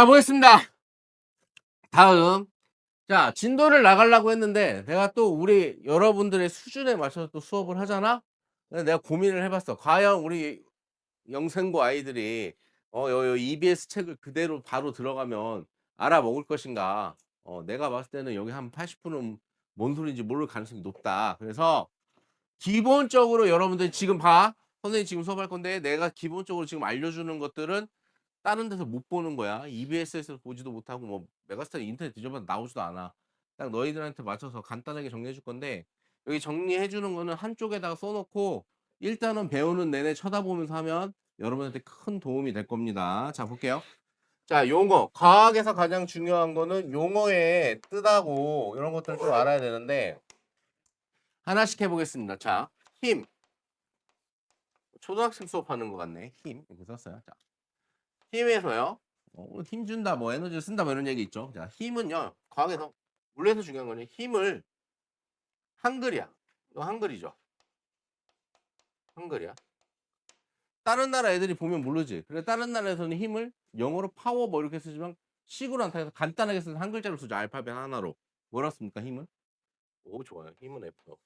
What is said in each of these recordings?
자, 보겠습니다. 다음. 자, 진도를 나가려고 했는데 내가 또 우리 여러분들의 수준에 맞춰서 또 수업을 하잖아? 그래서 내가 고민을 해 봤어. 과연 우리 영생고 아이들이 요 EBS 책을 그대로 바로 들어가면 알아먹을 것인가. 내가 봤을 때는 여기 한 80%는 뭔 소리인지 모를 가능성이 높다. 그래서 기본적으로 여러분들 지금 봐. 선생님이 지금 수업할 건데 내가 기본적으로 지금 알려주는 것들은 다른 데서 못 보는 거야. EBS에서 보지도 못하고 뭐 메가스터 인터넷 뒤져봐도 나오지도 않아. 딱 너희들한테 맞춰서 간단하게 정리해 줄 건데 여기 정리해 주는 거는 한쪽에다가 써 놓고 일단은 배우는 내내 쳐다보면서 하면 여러분한테 큰 도움이 될 겁니다. 자, 볼게요. 자, 용어. 과학에서 가장 중요한 거는 용어의 뜻하고 이런 것들을 좀 알아야 되는데 하나씩 해 보겠습니다. 자, 힘. 초등학생 수업하는 것 같네. 힘. 이렇게 썼어요. 자, 힘에서요. 힘 준다, 뭐 에너지를 쓴다, 뭐 이런 얘기 있죠. 자, 힘은요. 과학에서 물리에서 중요한 거는 힘을 한글이야. 이거 한글이죠. 한글이야. 다른 나라 애들이 보면 모르지. 그래 다른 나라에서는 힘을 영어로 파워 뭐 이렇게 쓰지만 식으로 안 타서 간단하게 쓰는 한 글자로 쓰죠. 알파벳 하나로. 뭐라 씁니까? 힘은? 오, 좋아요. 힘은 F.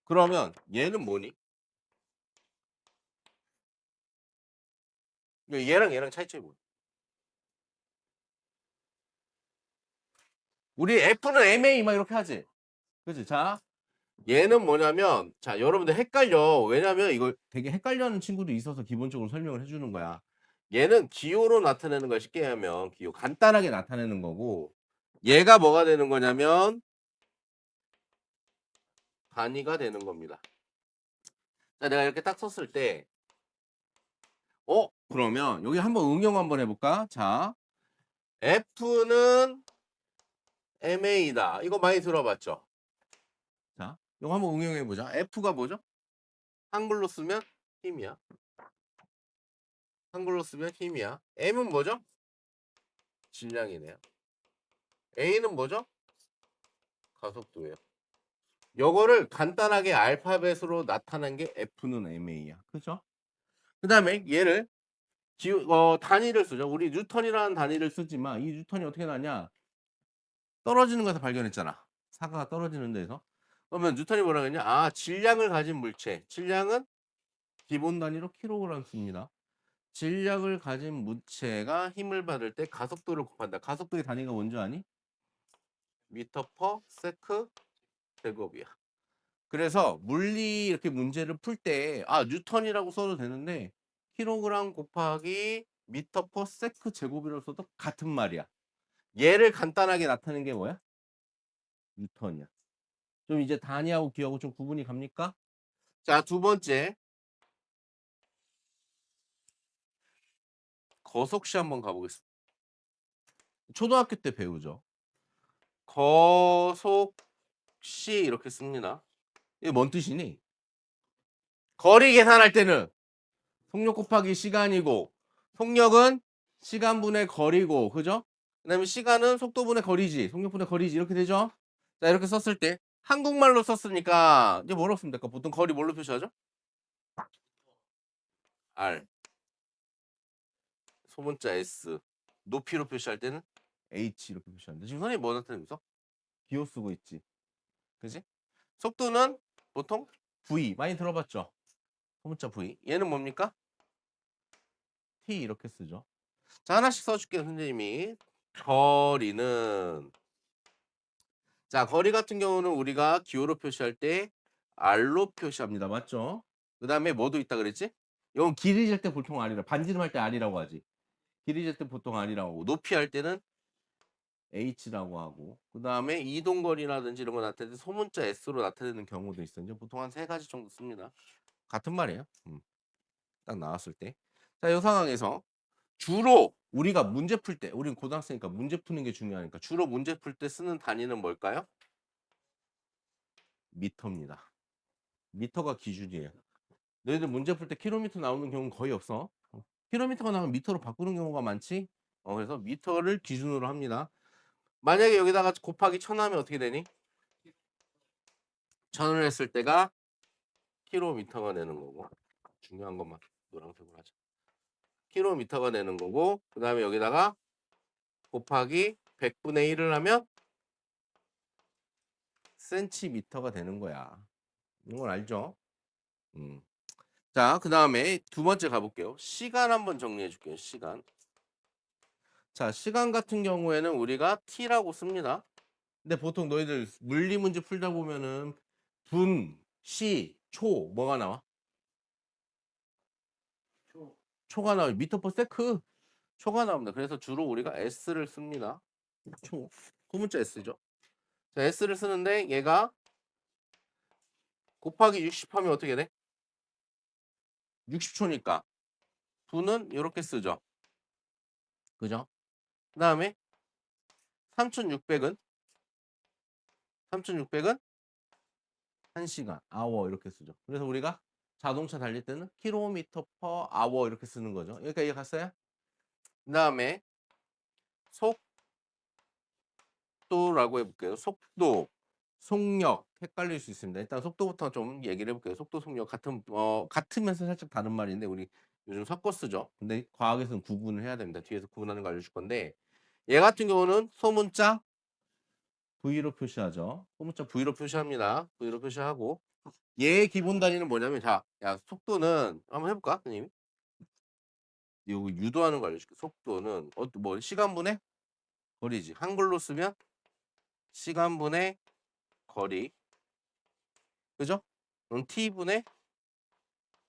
그러면 얘는 뭐니? 얘랑 차이점이 뭐야? 우리 F는 MA 막 이렇게 하지. 그치? 자, 얘는 뭐냐면 자, 여러분들 헷갈려. 왜냐면 이걸 되게 헷갈려하는 친구도 있어서 기본적으로 설명을 해 주는 거야. 얘는 기호로 나타내는 걸 쉽게 하면 기호 간단하게 나타내는 거고 얘가 뭐가 되는 거냐면 단위가 되는 겁니다. 자, 내가 이렇게 딱 썼을 때 그러면 여기 한번 응용 한번 해 볼까? 자, F는 MA다. 이거 많이 들어봤죠? 자, 이거 한번 응용해 보자. F가 뭐죠? 한글로 쓰면 힘이야. 한글로 쓰면 힘이야. M은 뭐죠? 질량이네요. A는 뭐죠? 가속도예요. 요거를 간단하게 알파벳으로 나타낸 게 F는 MA야. 그죠? 그 다음에 얘를 단위를 쓰죠. 우리 뉴턴이라는 단위를 쓰지만 이 뉴턴이 어떻게 나냐? 떨어지는 것에서 발견했잖아. 사과가 떨어지는 데서. 그러면 뉴턴이 뭐라 그랬냐? 아, 질량을 가진 물체. 질량은 기본 단위로 킬로그램 씁니다. 질량을 가진 물체가 힘을 받을 때 가속도를 곱한다. 가속도의 단위가 뭔지 아니? 미터 퍼 세크 제곱이야. 그래서 물리 이렇게 문제를 풀 때 뉴턴이라고 써도 되는데 킬로그램 곱하기 미터 퍼 세크 제곱이라고 써도 같은 말이야. 얘를 간단하게 나타내는 게 뭐야? 뉴턴이야. 좀 이제 단위하고 기하고 좀 구분이 갑니까? 자, 두 번째. 거속시 한번 가보겠습니다. 초등학교 때 배우죠. 거속시 이렇게 씁니다. 이게 뭔 뜻이니? 거리 계산할 때는 속력 곱하기 시간이고 속력은 시간분의 거리고 그죠? 그다음에 시간은 속도분의 거리지 속력분의 거리지 이렇게 되죠? 자, 이렇게 썼을 때 한국말로 썼으니까 이제 뭐라고 쓰면 될까? 보통 거리 뭘로 표시하죠? R 소문자 S 높이로 표시할 때는 H 이렇게 표시하는데 지금 선생님이 뭐 나타내고 있어? 기호 쓰고 있지 그지? 속도는 보통 V 많이 들어봤죠? 소문자 V 얘는 뭡니까? T 이렇게 쓰죠. 자, 하나씩 써줄게요 선생님이. 거리는 자, 거리 같은 경우는 우리가 기호로 표시할 때 R로 표시합니다. 맞죠? 그 다음에 뭐도 있다 그랬지? 이건 길이 질 때 보통 R이라 반지름할 때 R이라고 하지. 길이 질 때 보통 R이라고 하고 높이 할 때는 H라고 하고 그 다음에 이동거리라든지 이런 거 나타낼 때 소문자 S로 나타내는 경우도 있어요. 이제 보통 한 세 가지 정도 씁니다. 같은 말이에요. 딱 나왔을 때. 자, 이 상황에서 주로 우리가 문제 풀 때, 우리는 고등학생이니까 문제 푸는 게 중요하니까 주로 문제 풀 때 쓰는 단위는 뭘까요? 미터입니다. 미터가 기준이에요. 너희들 문제 풀 때 킬로미터 나오는 경우는 거의 없어. 킬로미터가 나오면 미터로 바꾸는 경우가 많지. 그래서 미터를 기준으로 합니다. 만약에 여기다가 곱하기 1000 하면 어떻게 되니? 1000을 했을 때가 킬로미터가 되는 거고 중요한 것만 노란색으로 하자. 킬로미터가 되는 거고 그 다음에 여기다가 곱하기 100분의 1을 하면 센티미터가 되는 거야. 이건 알죠? 자, 그 다음에 두 번째 가볼게요. 시간 한번 정리해 줄게요. 시간. 자, 시간 같은 경우에는 우리가 t라고 씁니다. 근데 보통 너희들 물리 문제 풀다 보면은 분, 시, 초 뭐가 나와? 초가 나와요. 미터 퍼 세크 초가 나옵니다. 그래서 주로 우리가 S를 씁니다. 초. 구문자 S죠. 자, S를 쓰는데 얘가 곱하기 60 하면 어떻게 돼? 60초니까 분은 이렇게 쓰죠. 그죠? 그 다음에 3600은 3600은 1시간, 아워 이렇게 쓰죠. 그래서 우리가 자동차 달릴 때는 킬로미터 퍼 아워 이렇게 쓰는 거죠. 여기까지 이해 갔어요? 그 다음에 속도라고 해볼게요. 속도, 속력 헷갈릴 수 있습니다. 일단 속도부터 좀 얘기를 해볼게요. 속도, 속력 같으면서 살짝 다른 말인데 우리 요즘 섞어 쓰죠. 근데 과학에서는 구분을 해야 됩니다. 뒤에서 구분하는 거 알려줄 건데 얘 같은 경우는 소문자 V로 표시하죠. 소문자 V로 표시합니다. V로 표시하고 얘의 기본 단위는 뭐냐면 자, 야 속도는 한번 해볼까, 선생님? 이거 유도하는 거 알려줄게. 속도는 뭐 시간분의 거리지. 한글로 쓰면 시간분의 거리, 그죠? 그럼 t분의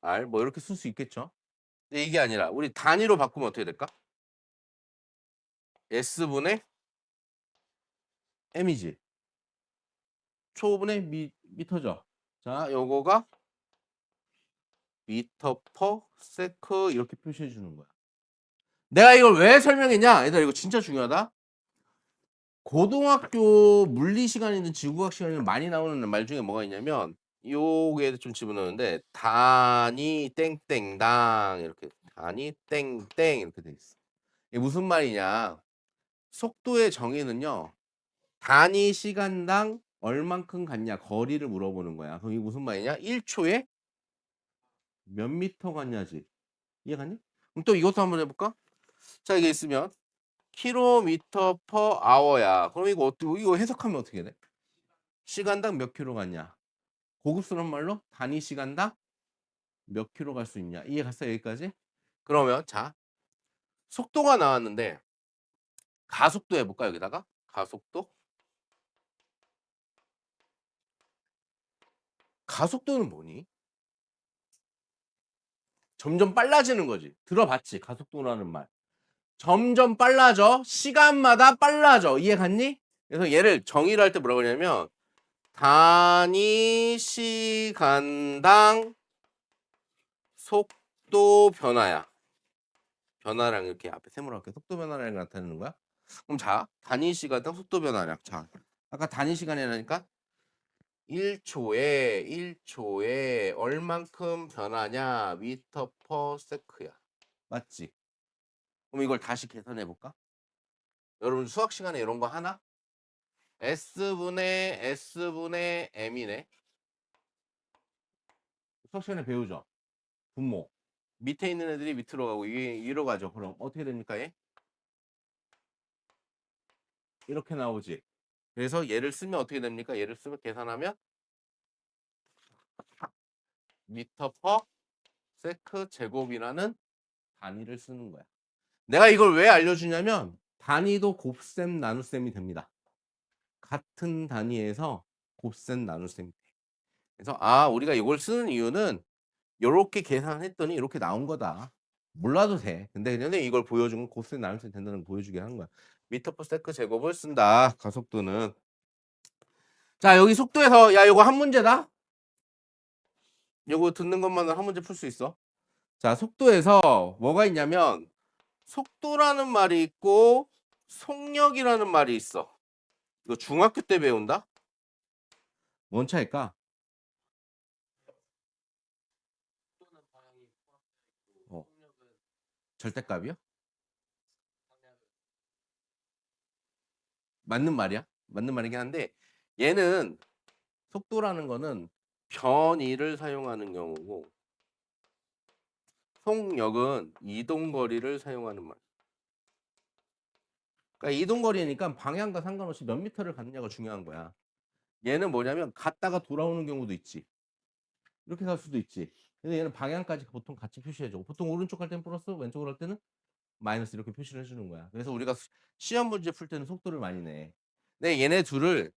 r 뭐 이렇게 쓸 수 있겠죠. 근데 이게 아니라 우리 단위로 바꾸면 어떻게 될까? s분의 m이지. 초분의 미터죠. 자, 요거가 미터 퍼 세크 이렇게 표시해 주는 거야. 내가 이걸 왜 설명했냐? 얘들아 이거 진짜 중요하다. 고등학교 물리 시간이든 지구과학 시간이든 많이 나오는 말 중에 뭐가 있냐면 요게 좀 집어넣는데 단위 땡땡당 이렇게 단위 땡땡 이렇게 돼 있어. 이게 무슨 말이냐? 속도의 정의는요. 단위 시간당 얼만큼 갔냐 거리를 물어보는 거야. 그럼 이게 무슨 말이냐? 1초에 몇 미터 갔냐지. 이해가니? 그럼 또 이것도 한번 해볼까? 자 이게 있으면 킬로미터 퍼 아워야. 그럼 이거 해석하면 어떻게 돼? 시간당 몇 킬로 갔냐? 고급스러운 말로 단위 시간당 몇 킬로 갈 수 있냐? 이해 갔어 여기까지? 그러면 자 속도가 나왔는데 가속도 해볼까 여기다가 가속도? 가속도는 뭐니? 점점 빨라지는 거지. 들어봤지 가속도라는 말. 점점 빨라져. 시간마다 빨라져. 이해 갔니? 그래서 얘를 정의를 할 때 뭐라고 하냐면 단위 시간당 속도 변화야. 변화량 이렇게 앞에 세모로 할게. 속도 변화량이 나타내는 거야. 그럼 자, 단위 시간당 속도 변화량. 자, 아까 단위 시간이라니까 1초에 얼만큼 변하냐? 미터 퍼 세크야. 맞지? 그럼 이걸 다시 계산해 볼까? 여러분 수학 시간에 이런 거 하나? S분의 M이네. 수학 시간에 배우죠? 분모. 밑에 있는 애들이 밑으로 가고 위로 가죠. 그럼 어떻게 됩니까 얘? 이렇게 나오지. 그래서 얘를 쓰면 어떻게 됩니까? 얘를 쓰면 계산하면 미터 퍼 세크 제곱이라는 단위를 쓰는 거야. 내가 이걸 왜 알려주냐면 단위도 곱셈 나눗셈이 됩니다. 같은 단위에서 곱셈 나눗셈이 돼. 그래서 우리가 이걸 쓰는 이유는 이렇게 계산했더니 이렇게 나온 거다. 몰라도 돼. 근데 그냥 이걸 보여주면 곱셈 나눗셈 된다는 걸 보여주게 하는 거야. 미터 퍼 세크 제곱을 쓴다. 가속도는. 자 여기 속도에서 야 이거 한 문제다. 이거 듣는 것만으로 한 문제 풀 수 있어. 자 속도에서 뭐가 있냐면 속도라는 말이 있고 속력이라는 말이 있어. 이거 중학교 때 배운다. 뭔 차일까? 어, 절대값이요? 맞는 말이야. 맞는 말이긴 한데 얘는 속도라는 거는 변이를 사용하는 경우고 속력은 이동거리를 사용하는 말. 그러니까 이동거리니까 방향과 상관없이 몇 미터를 갔느냐가 중요한 거야. 얘는 뭐냐면 갔다가 돌아오는 경우도 있지. 이렇게 갈 수도 있지. 근데 얘는 방향까지 보통 같이 표시해줘. 보통 오른쪽 갈 때는 플러스, 왼쪽으로 할 때는 마이너스 이렇게 표시를 해주는 거야. 그래서 우리가 시험 문제 풀 때는 속도를 많이 내. 근데 얘네 둘을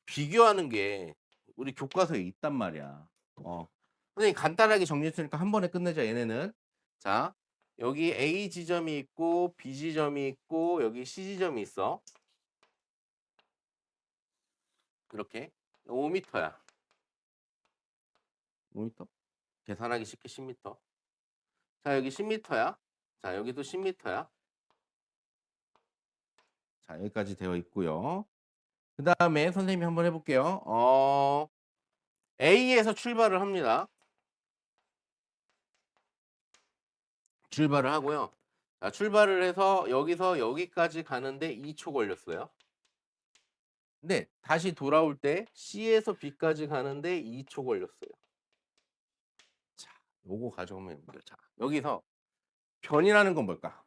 비교하는 게 우리 교과서에 있단 말이야. 선생님 간단하게 정리했으니까 한 번에 끝내자. 얘네는 자 여기 A 지점이 있고 B 지점이 있고 여기 C 지점이 있어. 이렇게 5m야. 5m. 계산하기 쉽게 10m. 자 여기 10m야. 자 여기도 10m야. 자 여기까지 되어 있고요. 그 다음에 선생님이 한번 해볼게요. A에서 출발을 합니다. 출발을 하고요. 자, 출발을 해서 여기서 여기까지 가는데 2초 걸렸어요. 근데 다시 돌아올 때 C에서 B까지 가는데 2초 걸렸어요. 자, 요거 가져오면 해볼게요. 자, 여기서 변이라는 건 뭘까?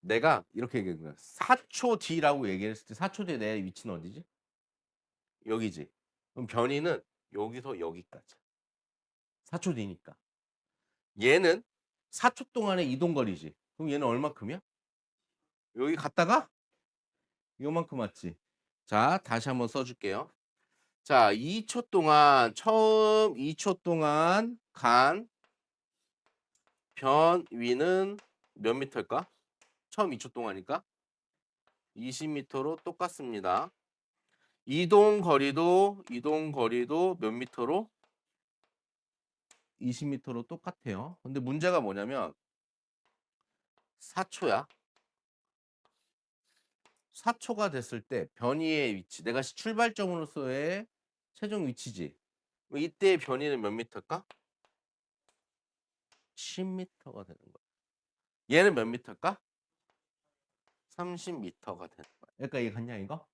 내가 이렇게 얘기한 거야. 4초 뒤라고 얘기했을 때 4초 뒤에 내 위치는 어디지? 여기지. 그럼 변이는 여기서 여기까지. 4초 뒤니까. 얘는 4초 동안의 이동거리지. 그럼 얘는 얼마큼이야? 여기 갔다가 이거만큼 왔지. 자, 다시 한번 써줄게요. 자, 2초 동안 처음 2초 동안 간 변위는 몇 미터일까? 처음 2초 동안이니까 20m로 똑같습니다. 이동 거리도 몇 미터로? 20m로 똑같아요. 근데 문제가 뭐냐면 4초야. 4초가 됐을 때 변이의 위치, 내가 출발점으로서의 최종 위치지. 이때의 변이는 몇 미터일까? 10m가 되는 거야. 얘는 몇 미터일까? 30m가 되는 거야. 그러니까 이게 같냐 이거?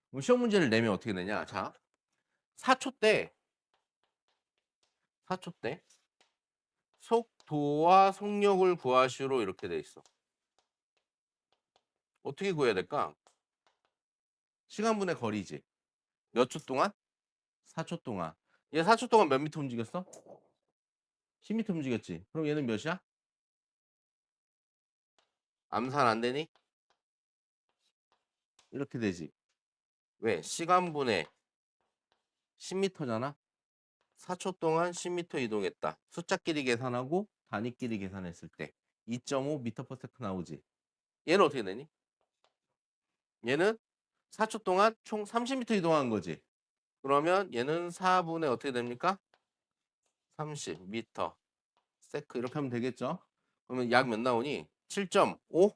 그럼 시험 문제를 내면 어떻게 되냐? 자, 4초 때 4초 때 속도와 속력을 구하시오 이렇게 돼 있어. 어떻게 구해야 될까? 시간분의 거리지. 몇 초 동안? 4초 동안. 얘 4초 동안 몇 미터 움직였어? 10m 움직였지. 그럼 얘는 몇이야? 암산 안 되니? 이렇게 되지. 왜? 시간분의 10m잖아. 4초 동안 10m 이동했다. 숫자끼리 계산하고 단위끼리 계산했을 때 2.5m/s 나오지. 얘는 어떻게 되니? 얘는 4초 동안 총 30m 이동한 거지. 그러면 얘는 4분의 어떻게 됩니까? 30m 세크 이렇게 하면 되겠죠? 그러면 약 몇 나오니? 7.5?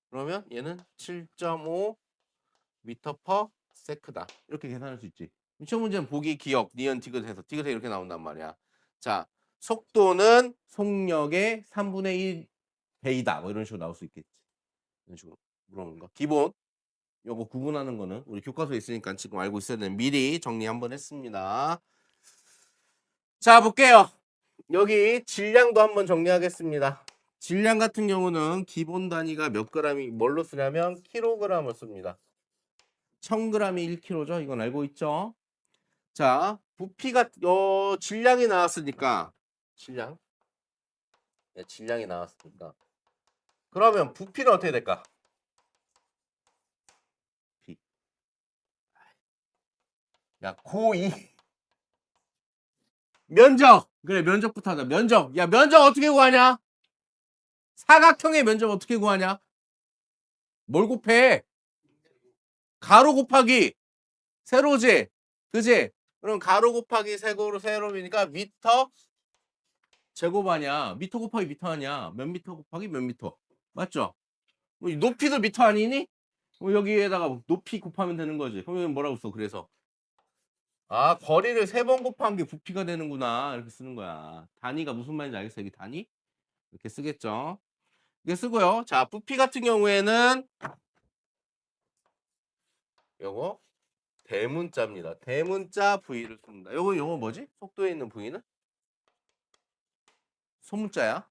그러면 얘는 7.5 미터 퍼 세크다. 이렇게 계산할 수 있지. 시험 문제는 보기, 기억, 니은, 디귿 해서 디귿에 이렇게 나온단 말이야. 자, 속도는 속력의 3분의 1배이다. 뭐 이런 식으로 나올 수 있겠지. 이런 식으로 물어보는 거. 기본 요거 구분하는 거는 우리 교과서에 있으니까 지금 알고 있어야 되는 미리 정리 한번 했습니다. 자, 볼게요. 여기 질량도 한번 정리하겠습니다. 질량 같은 경우는 기본 단위가 몇 g이 뭘로 쓰냐면 킬로그램을 씁니다. 1000g이 1kg죠. 이건 알고 있죠? 자, 부피가 질량이 나왔으니까 질량. 네, 질량이 나왔으니까. 그러면 부피는 어떻게 될까? 피. 야, 고2 면적. 그래, 면적부터 하자. 면적. 야, 면적 어떻게 구하냐? 사각형의 면적 어떻게 구하냐? 뭘 곱해? 가로 곱하기 세로지. 그지? 그럼 가로 곱하기 세로니까 미터 제곱 아니야. 미터 곱하기 미터 아니야. 몇 미터 곱하기 몇 미터. 맞죠? 높이도 미터 아니니? 여기에다가 높이 곱하면 되는 거지. 그러면 뭐라고 써? 그래서 아, 거리를 3번 곱한 게 부피가 되는구나. 이렇게 쓰는 거야. 단위가 무슨 말인지 알겠어요? 여기 단위? 이렇게 쓰겠죠. 이렇게 쓰고요. 자, 부피 같은 경우에는 요거 대문자입니다. 대문자 V를 씁니다. 요거 뭐지? 속도에 있는 V는? 소문자야.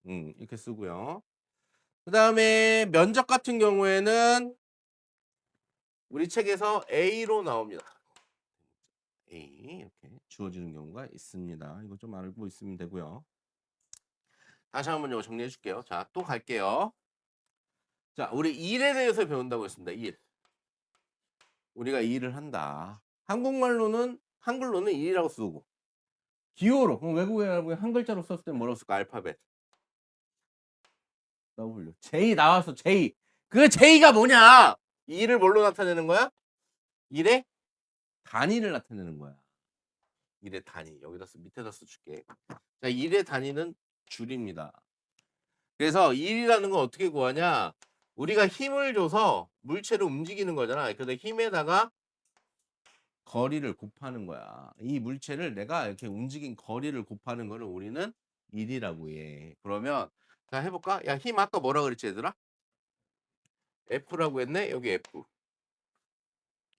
이렇게 쓰고요. 그 다음에 면적 같은 경우에는 우리 책에서 A로 나옵니다. A 이렇게 주어지는 경우가 있습니다. 이거 좀 알고 있으면 되고요. 다시 한번 이거 정리해 줄게요. 자, 또 갈게요. 자, 우리 일에 대해서 배운다고 했습니다. 일. 우리가 일을 한다. 한글로는 일이라고 쓰고 기호로 그럼 외국에 한 글자로 썼을 때 뭐라고 쓸까? 알파벳. W. J 나왔어. J. 그 J가 뭐냐? 일을 뭘로 나타내는 거야? 일의 단위를 나타내는 거야. 일의 단위. 여기다 밑에다 써줄게. 자, 일의 단위는 줄입니다. 그래서 일이라는 건 어떻게 구하냐? 우리가 힘을 줘서 물체를 움직이는 거잖아. 그래서 힘에다가 거리를 곱하는 거야. 이 물체를 내가 이렇게 움직인 거리를 곱하는 거를 우리는 일이라고 해. 그러면 자 해볼까? 야, 힘 아까 뭐라 그랬지 얘들아? F라고 했네? 여기 F.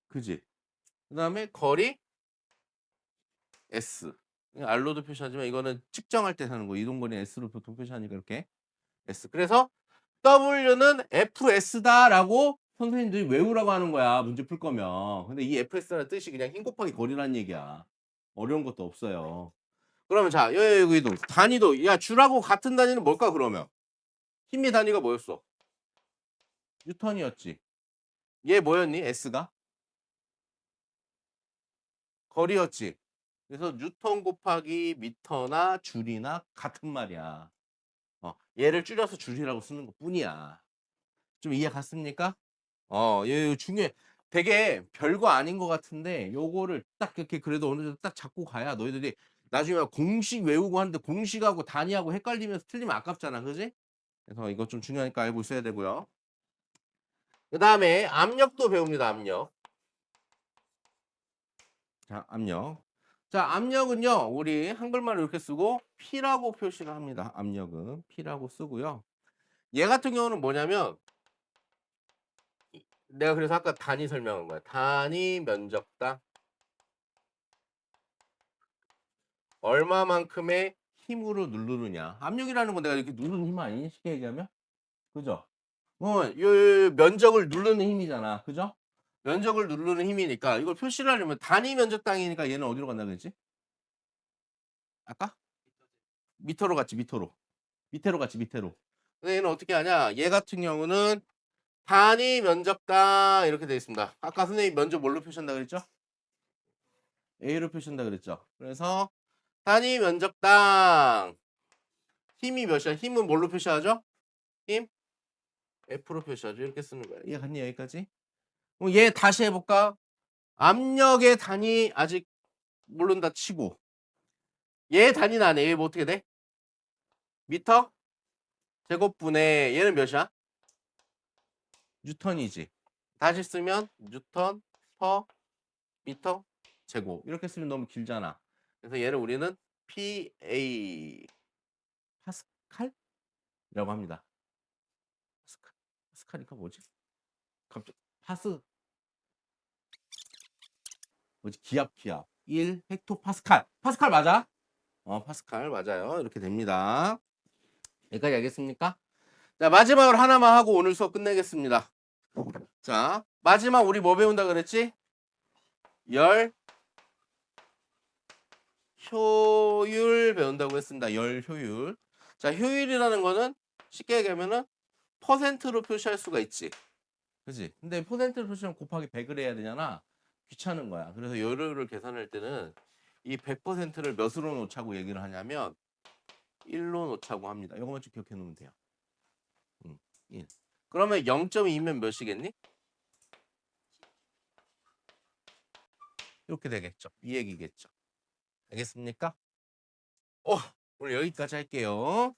그지? 그 다음에 거리 S. R로도 표시하지만 이거는 측정할 때 하는 거. 이동거리는 S로 보통 표시하니까 이렇게 S. 그래서 W는 FS다라고 선생님들이 외우라고 하는 거야. 문제 풀 거면. 근데 이 FS라는 뜻이 그냥 힘 곱하기 거리라는 얘기야. 어려운 것도 없어요. 그러면 자, 여기도 단위도 야, 줄하고 같은 단위는 뭘까 그러면? 힘의 단위가 뭐였어? 뉴턴이었지. 얘 뭐였니? S가? 거리였지. 그래서 뉴턴 곱하기 미터나 줄이나 같은 말이야. 얘를 줄여서 줄이라고 쓰는 것 뿐이야. 좀 이해 갔습니까? 얘 중요해. 되게 별거 아닌 것 같은데 요거를 딱 이렇게 그래도 어느 정도 딱 잡고 가야 너희들이 나중에 공식 외우고 하는데 공식하고 단위하고 헷갈리면서 틀리면 아깝잖아. 그지? 그래서 이거 좀 중요하니까 알고 있어야 되고요. 그 다음에 압력도 배웁니다. 압력. 자, 압력. 자, 압력은요. 우리 한글말을 이렇게 쓰고 P라고 표시를 합니다. 압력은 P라고 쓰고요. 얘 같은 경우는 뭐냐면 내가 그래서 아까 단위 설명한 거야. 단위 면적당 얼마만큼의 힘으로 누르느냐. 압력이라는 건 내가 이렇게 누르는 힘 아니니? 쉽게 얘기하면? 그죠? 요 면적을 누르는 힘이잖아. 그죠? 면적을 누르는 힘이니까 이걸 표시를 하려면 단위 면적당이니까 얘는 어디로 간다 그랬지? 아까? 미터로 갔지, 미터로. 밑으로 갔지, 밑으로. 근데 얘는 어떻게 하냐? 얘 같은 경우는 단위 면적당 이렇게 되어 있습니다. 아까 선생님 면적 뭘로 표시한다 그랬죠? A로 표시한다 그랬죠? 그래서 단위 면적당 힘이 몇이야? 힘은 뭘로 표시하죠? 힘? F로 표시하죠. 이렇게 쓰는 거야. 이해갔니 여기까지? 그럼 얘 다시 해볼까? 압력의 단위 아직 모른다 치고 얘 단위는 안 해. 얘 뭐 어떻게 돼? 미터? 제곱분의 얘는 몇이야? 뉴턴이지. 다시 쓰면 뉴턴 퍼 미터 제곱. 이렇게 쓰면 너무 길잖아. 그래서 얘를 우리는 PA 파스칼이라고 합니다. 파스칼이니까 뭐지? 갑자기 뭐지? 기압 1 헥토파스칼. 파스칼 맞아? 파스칼 맞아요. 이렇게 됩니다. 여기까지 알겠습니까? 자, 마지막으로 하나만 하고 오늘 수업 끝내겠습니다. 자, 마지막 우리 뭐 배운다 그랬지? 열 효율 배운다고 했습니다. 열 효율. 자, 효율이라는 거는 쉽게 얘기하면은 퍼센트로 표시할 수가 있지. 그지? 근데 퍼센트로 표시하면 곱하기 100을 해야 되잖아. 귀찮은 거야. 그래서 열효율을 계산할 때는 이 100%를 몇으로 놓자고 얘기를 하냐면 1로 놓자고 합니다. 이거만 좀 기억해 놓으면 돼요. 1. 그러면 0.2면 몇이겠니? 이렇게 되겠죠. 이 얘기겠죠. 알겠습니까? 오늘 여기까지 할게요.